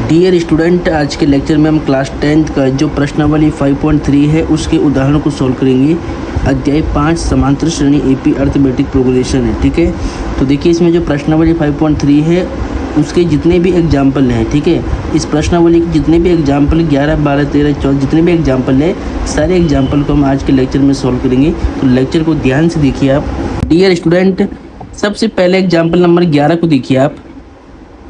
Dear student, आज के lecture में हम क्लास 10th का जो प्रश्नावली 5.3 है उसके उदाहरणों को सॉल्व करेंगे। अध्याय 5 समांतर श्रेणी एपी अर्थमेटिक प्रोग्रेशन है। ठीक है, तो देखिए इसमें जो प्रश्नावली 5.3 है उसके जितने भी एग्जाम्पल हैं, ठीक है, इस प्रश्नावली के जितने भी एग्जाम्पल 11, 12, 13, 14 जितने भी एग्जाम्पल हैं, सारे एग्जाम्पल को हम आज के लेक्चर में सॉल्व करेंगे। तो लेक्चर को ध्यान से देखिए आप। डियर स्टूडेंट, सबसे पहले एग्जाम्पल नंबर 11 को देखिए आप।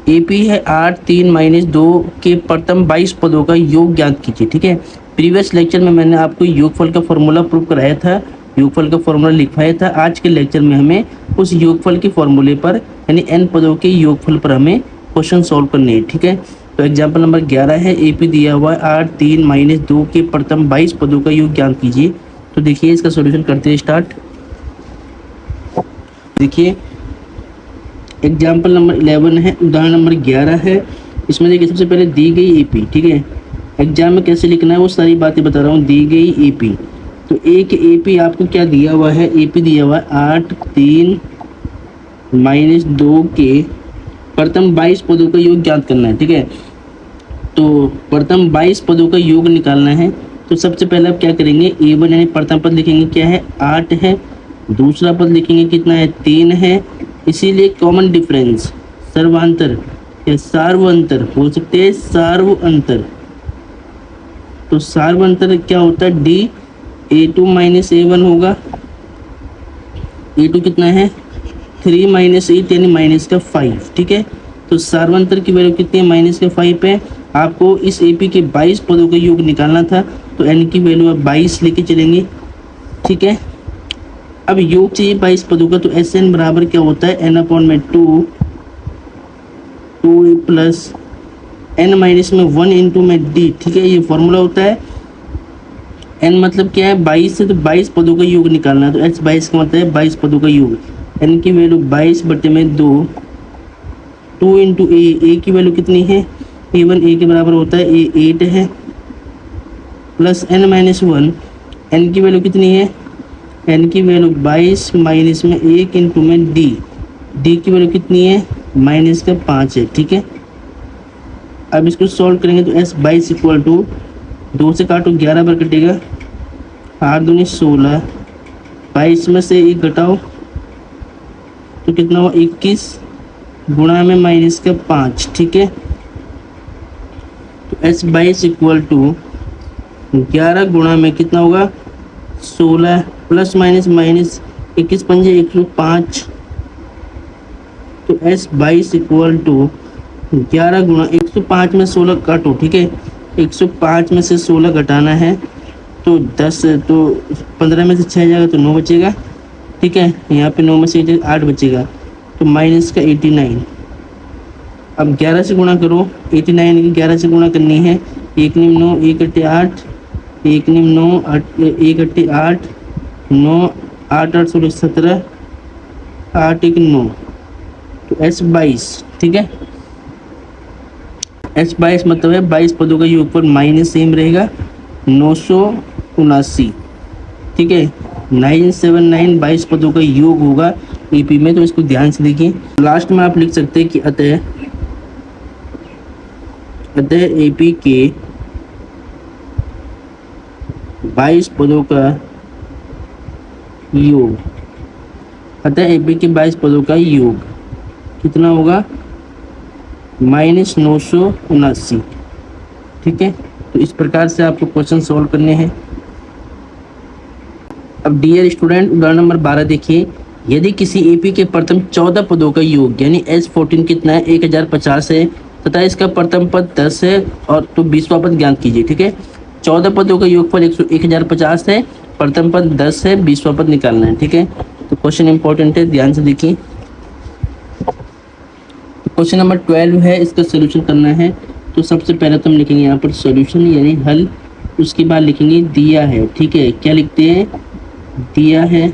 एपी है 8, 3 - 2 के प्रथम 22 पदों का योग ज्ञात कीजिए। ठीक है, प्रीवियस लेक्चर में मैंने आपको योगफल का फॉर्मूला प्रूव कराया था, योगफल का फॉर्मूला लिखवाया था। आज के लेक्चर में हमें उस योगफल के फॉर्मूले पर यानी n पदों के योगफल पर हमें क्वेश्चन सॉल्व करने हैं। ठीक है, तो एग्जाम्पल नंबर 11 है, एपी दिया हुआ है 8, 3 - 2 के प्रथम 22 पदों का योग ज्ञात कीजिए। तो देखिए इसका सोल्यूशन करते हैं स्टार्ट। देखिए एग्जाम्पल नंबर 11 है, उदाहरण नंबर 11 है। इसमें देखिए सबसे पहले दी गई एपी, ठीक है, एग्जाम में कैसे लिखना है वो सारी बातें बता रहा हूँ। दी गई एपी, तो एक एपी आपको क्या दिया हुआ है, एपी दिया हुआ है 8, 3 - 2 के प्रथम 22 पदों का योग ज्ञात करना है। ठीक है, तो प्रथम 22 पदों का योग निकालना है। तो सबसे पहले आप क्या करेंगे, a1 यानी प्रथम पद लिखेंगे क्या है 8 है, दूसरा पद लिखेंगे कितना है 3 है, इसीलिए कॉमन डिफरेंस सर्वांतर या सार्वंतर हो सकते हैं, सार्व अंतर। तो सार्व अंतर क्या होता है, डी a2 - a1 होगा। a2 कितना है 3 - 8 यानी -5। ठीक है, तो सार्वंतर की वैल्यू कितनी है -5 है। आपको इस एपी के 22 पदों का योग निकालना था, तो n की वैल्यू आप 22 लेके चलेंगे। ठीक है, अब योग चाहिए 22 पदों का, तो एस एन बराबर क्या होता है n/2 2 प्लस n माइनस में 1 इंटू में डी। ठीक है, ये फॉर्मूला होता है। n मतलब क्या है 22 से, तो 22 पदों का योग निकालना है, तो h 22 का मतलब है 22 पदों का योग। n की वैल्यू 22/2 2 इंटू ए की वैल्यू कितनी है a1, a के बराबर होता है a 8 है, प्लस n - 1, n की वैल्यू कितनी है, n की वैल्यू 22 माइनस में 1 इंटू में डी की वैल्यू कितनी है -5 है। ठीक है, अब इसको सॉल्व करेंगे तो s 22 इक्वल टू 2 से काटो 11 बार कटेगा, 8 दूनी 16, 22 में से 1 घटाओ तो कितना हुआ 21 गुणा में -5। ठीक है, तो s 22 इक्वल टू 11 गुणा में कितना होगा 16 प्लस माइनस 21 पंजे 105, तो s 22 इक्वल टू 11 गुणा 105 में 16 काटो। ठीक है, 105 में से 16 घटाना है तो 10, तो 15 में से 6 जाएगा तो 9 बचेगा। ठीक है, यहाँ पे 9 में से 8 बचेगा, तो माइनस का 89। अब 11 से गुणा करो, 89 की 11 से गुणा करनी है, 1 निम 9, 1 अट्ठे 8, 1 निम 9, 1 अट्ठे 8, 9, 8 8 16 17, 8 1 9, तो s 22। ठीक है, s 22 मतलब है 22 पदों का योग पर माइनस सेम रहेगा 979। ठीक है, 979 22 पदों का योग होगा ईपी में, तो इसको ध्यान से देखिए। लास्ट में आप लिख सकते हैं कि अतः एपी के 22 पदों का योग, अतः एपी के 22 पदों का योग कितना होगा -979। ठीक है, तो इस प्रकार से आपको क्वेश्चन सॉल्व करने हैं। अब डियर स्टूडेंट, उदाहरण नंबर 12 देखिए। यदि किसी एपी के प्रथम 14 पदों का योग यानी S14 कितना है 1050 है तथा इसका प्रथम पद 10 है और तो 20वां पद ज्ञात कीजिए। ठीक है, 14 पदों का योगफल 1050 है, प्रथम पद 10 है, 20वां पद निकालना है। ठीक है, तो क्वेश्चन इंपॉर्टेंट है, ध्यान से देखिए। तो क्वेश्चन नंबर 12 है, इसका सोल्यूशन करना है। तो सबसे पहले तो हम लिखेंगे यहाँ पर सोल्यूशन यानी हल, उसके बाद लिखेंगे दिया है। ठीक है, क्या लिखते हैं दिया है।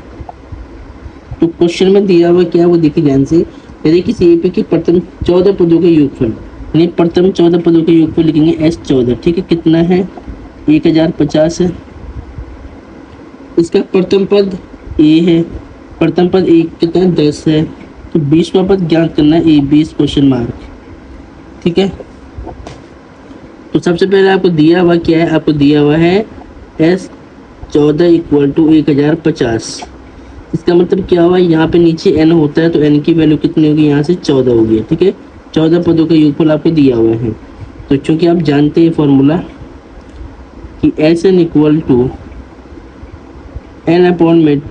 तो क्वेश्चन में दिया हुआ क्या वो देखिए ध्यान से। यदि किसी एपी के प्रथम 14 पदों का योगफल यानी प्रथम 14 पदों का योगफल लिखेंगे S14। ठीक है, कितना है 1050 है, इसका प्रथम पद a है, प्रथम पद 1 कितना 10 है, तो 20वां पद ज्ञात करना है A20 क्वेश्चन मार्क। ठीक है, तो सबसे पहले आपको दिया हुआ क्या है, आपको दिया हुआ है S14 इक्वल टू 1050। इसका मतलब क्या हुआ, यहाँ पे नीचे n होता है तो n की वैल्यू कितनी होगी, यहाँ से 14 होगी। ठीक है, 14 पदों का योगफल आपको दिया हुआ है। तो चूंकि आप जानते हैं फॉर्मूला कि Sn equal to n upon में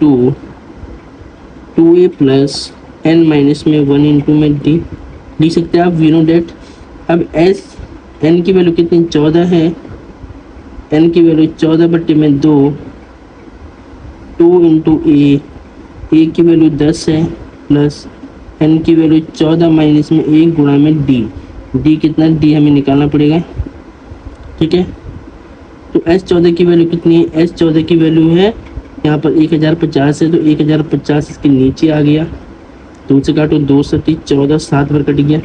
2a प्लस n माइनस में 1 इंटू में d लिख सकते हैं आप। वी नो डेट अब n की वैल्यू कितनी 14 है, n की वैल्यू 14 बट्टे में 2 इंटू a की वैल्यू 10 है प्लस n की वैल्यू 14 माइनस में 1 गुणा में d कितना, d हमें निकालना पड़ेगा। ठीक है, तो S14 की वैल्यू कितनी है, S14 की वैल्यू है यहाँ पर 1050 है, तो 1050 इसके नीचे आ गया। 2 से काटो 2 सती 14, 7 बार कट गया,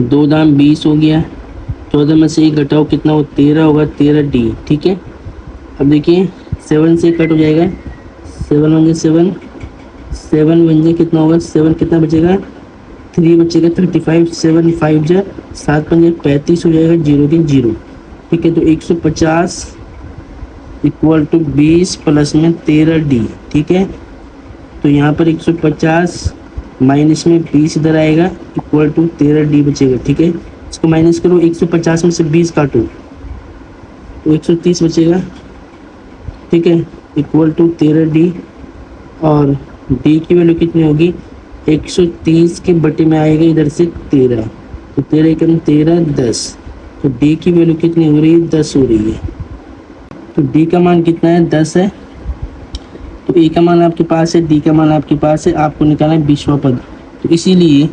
2 दाम 20 हो गया। 14 में से 1 घटाओ कितना हो, 13 होगा, 13d। ठीक है, अब देखिए 7 से कट हो जाएगा, 7 1 7, 7 1 जा कितना होगा, 7 कितना बचेगा, 3 बचेगा, 35, 7 5 जा 7 5 35 हो जाएगा, 0 की 0। ठीक है, तो 150 इक्वल टू 20 प्लस में 13d। ठीक है, तो यहाँ पर 150 माइनस में 20 इधर आएगा इक्वल टू 13d बचेगा। ठीक है, इसको माइनस करो, 150 में से 20 काटो तो 130 बचेगा। ठीक है, इक्वल टू 13d और d की वैल्यू कितनी होगी, 130 के बटे में आएगा इधर से 13, तो 13 कम 13 10, तो d की वैल्यू कितनी हो रही है, 10 हो रही है। तो d का मान कितना है, 10 है। तो a का मान आपके पास है, d का मान आपके पास है, आपको निकालना है 20वां पद। तो इसीलिए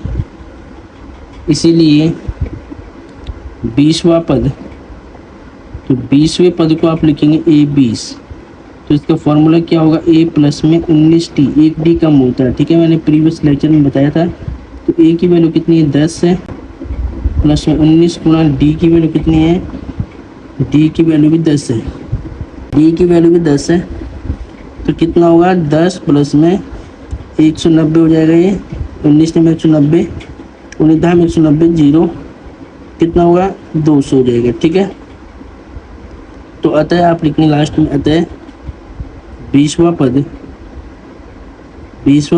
20वां पद, तो 20वें पद को आप लिखेंगे a20। तो इसका फॉर्मूला क्या होगा, a प्लस में 19d, 1d कम होता है। ठीक है, मैंने प्रीवियस लेक्चर में बताया था। तो a की वैल्यू कितनी है, 10 है, प्लस में 19 गुणा d की वैल्यू कितनी है, d की वैल्यू भी 10 है, d की वैल्यू भी 10 है। तो कितना होगा, 10 प्लस में 190 हो जाएगा, ये 19 में 190, 19 में 190 0, कितना होगा, 200 हो जाएगा। ठीक है, तो अतः आप लिखने लास्ट में, अतः 20वां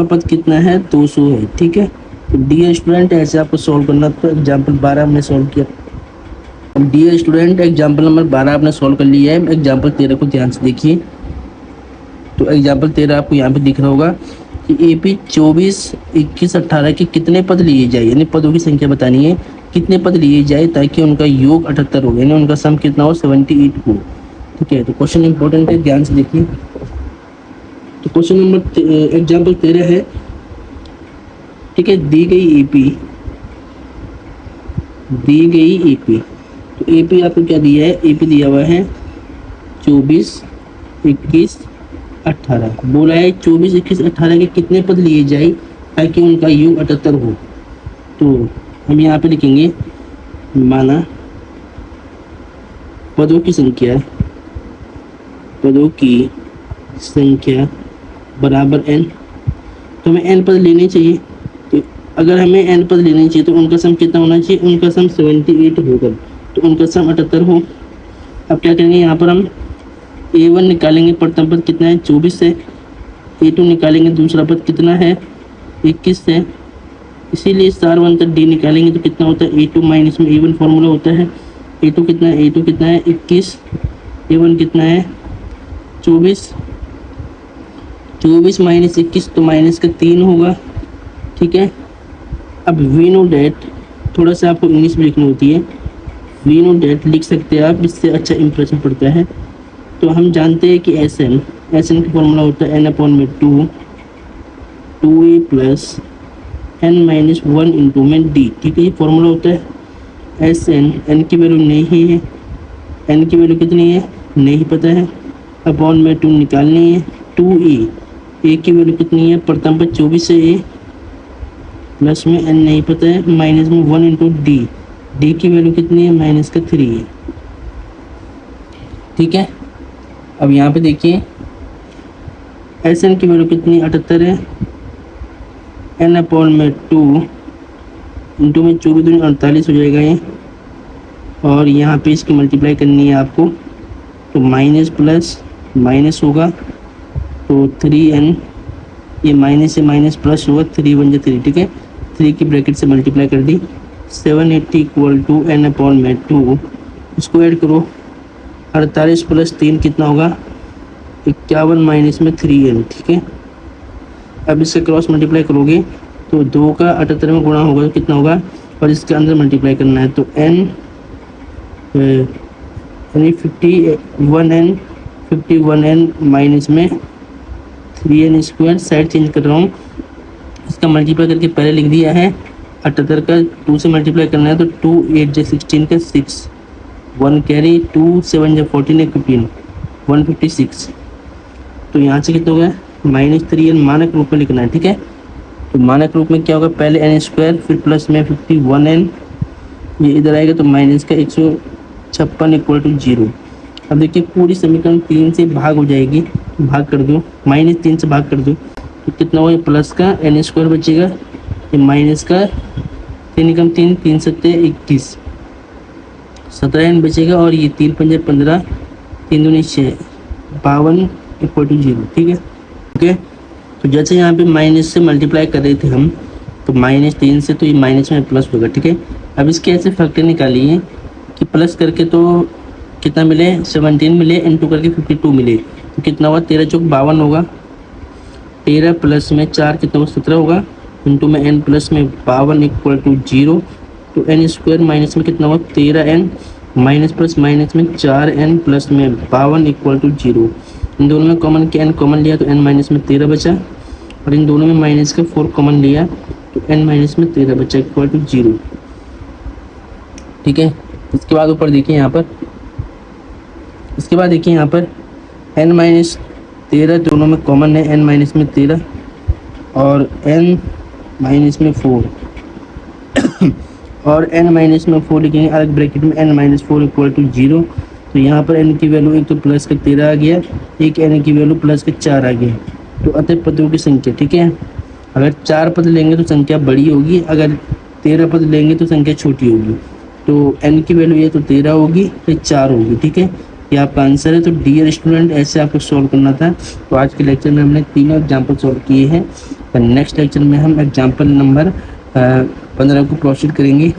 पद कितना है, 200 है। ठीक है, तो डियर स्टूडेंट ऐसे आपको सॉल्व करना। तो एग्जाम्पल 12 हमने सॉल्व किया। अब डियर स्टूडेंट एग्जाम्पल नंबर 12 आपने सॉल्व कर लिया है। एग्जाम्पल 13 को ध्यान से देखिए। तो एग्जाम्पल 13 आपको यहाँ पे दिख रहा होगा कि AP 24 21 18 के कितने पद लिए जाए, यानी पदों की संख्या बतानी है, कितने पद लिए जाए ताकि उनका योग 78 हो, यानी उनका सम कितना हो, 78 हो। ठीक है, तो क्वेश्चन इंपॉर्टेंट है, ध्यान से देखिए। तो क्वेश्चन नंबर एग्जाम्पल 13 है। ठीक है, दी गई AP, तो AP आपको क्या दिया है, AP दिया हुआ है 24 21 18, बोला है 24 21 18 के कितने पद लिए जाए ताकि उनका योग 78 हो। तो हम यहाँ पे लिखेंगे, माना पदों की संख्या बराबर n, तो हमें n पद लेने चाहिए। तो अगर हमें n पद लेने चाहिए तो उनका सम कितना होना चाहिए, उनका सम 78 होगा, तो उनका सम 78 हो। अब क्या करेंगे, यहाँ पर हम A1 निकालेंगे, प्रथम पद कितना है, 24 है। A2 निकालेंगे, दूसरा पद कितना है, 21 है। इसीलिए स्टार 1 तक D निकालेंगे तो कितना होता है, A2 माइनस में A1 फॉर्मूला होता है। A2 कितना है, 21, A1 कितना है 24 माइनस 21 तो माइनस का 3 होगा। ठीक है, अब वी नो डेट, थोड़ा सा आपको इंग्लिश में लिखनी होती है, वी नो डेट लिख सकते हैं आप, इससे अच्छा इंप्रेशन पड़ता है। तो हम जानते हैं कि SN का फॉर्मूला होता है n अपॉन में 2a plus n minus 1 into में d। ठीक है, ये फॉर्मूला होता है SN, n की वैल्यू नहीं है, n की वैल्यू कितनी है नहीं पता है, अपॉन में 2 निकालनी है, 2a की वैल्यू कितनी है, प्रथम पर 24 है a, प्लस में n नहीं पता है, माइनस में 1 इंटू d की वैल्यू कितनी है, माइनस का 3 है। ठीक है, अब यहाँ पे देखिए SN की वैल्यू कितनी 78 है, n अपॉन में 2 इंटू में 24 48 हो जाएगा ये, और यहाँ पे इसकी मल्टीप्लाई करनी है आपको, तो माइनस प्लस माइनस होगा तो 3n, ये माइनस से माइनस प्लस होगा, 3 1 जा 3, ठीक है। 3 की ब्रैकेट से मल्टीप्लाई कर दी, 780 इक्वल टू n/2, इसको ऐड करो, 48 प्लस 3 कितना होगा 51 माइनस में 3n, ठीक है। अब इससे क्रॉस मल्टीप्लाई करोगे तो 2 का 78 में गुणा होगा तो कितना होगा, और इसके अंदर मल्टीप्लाई करना है तो n यानी 51n माइनस में 3n स्क्वायर, साइड चेंज कर रहा हूँ, इसका मल्टीप्लाई करके पहले लिख दिया है, 78 का 2 से मल्टीप्लाई करना है तो 2 8 जा 16 का 6, 1 कैरी, 2 7 जा 14 15, 156। तो यहाँ से कितना हो गया -3n मानक रूप में लिखना है, ठीक है। तो मानक रूप में क्या होगा, पहले n स्क्वायर फिर प्लस में 51n, ये इधर आएगा तो माइनस का 156 इक्वल टू 0। अब देखिए पूरी समीकरण 3 से भाग हो जाएगी, भाग कर दो, -3 से भाग कर दो तो कितना होगा, प्लस का n स्क्वायर बचेगा, ये माइनस का 3 कम 3 3 7 21, 17n बचेगा, और ये 3 5 15, 3 दूनी 6, 52 इक्वल टू 0, ठीक है। ओके, तो जैसे यहाँ पे माइनस से मल्टीप्लाई कर रहे थे हम, तो -3 से तो ये माइनस में प्लस होगा, ठीक है। अब इसके ऐसे फैक्टर निकालिए कि प्लस करके तो कितना मिले 17 मिले, इंटू करके 52 मिले, तो कितना हुआ 13 चौक 52 होगा, 13 प्लस में 4 कितना हुआ 17 होगा, इंटू में n प्लस में 52 इक्वल टू 0, तो n स्क्वायर माइनस में कितना हुआ 13n, माइनस प्लस माइनस में 4n प्लस में 52 इक्वल टू 0। इन दोनों में कॉमन किया, n कॉमन लिया तो n माइनस में 13 बचा, और इन दोनों में माइनस का 4 कॉमन लिया तो n माइनस में 13 बचा इक्वल टू 0, ठीक है। इसके बाद ऊपर देखिए यहाँ पर, इसके बाद देखिए यहाँ पर n माइनस 13 दोनों में कॉमन है, n माइनस में 13 और n माइनस में 4 और n माइनस में 4 लिखेंगे अलग ब्रैकेट में, n माइनस 4 इक्वल टू 0। तो यहाँ पर n की वैल्यू एक तो प्लस का 13 आ गया, एक n की वैल्यू प्लस का 4 आ गया, तो अतः पदों की संख्या, ठीक है। अगर 4 पद लेंगे तो संख्या बड़ी होगी, अगर 13 पद लेंगे तो संख्या छोटी होगी। तो n की वैल्यू ये तो 13 होगी, फिर 4 होगी, ठीक है। ये आपका आंसर है। तो डियर स्टूडेंट, ऐसे आपको सॉल्व करना था। तो आज के लेक्चर में हमने तीनों एग्जाम्पल सॉल्व किए हैं। नेक्स्ट लेक्चर में हम एग्जाम्पल नंबर 15 को प्रोसीड करेंगे।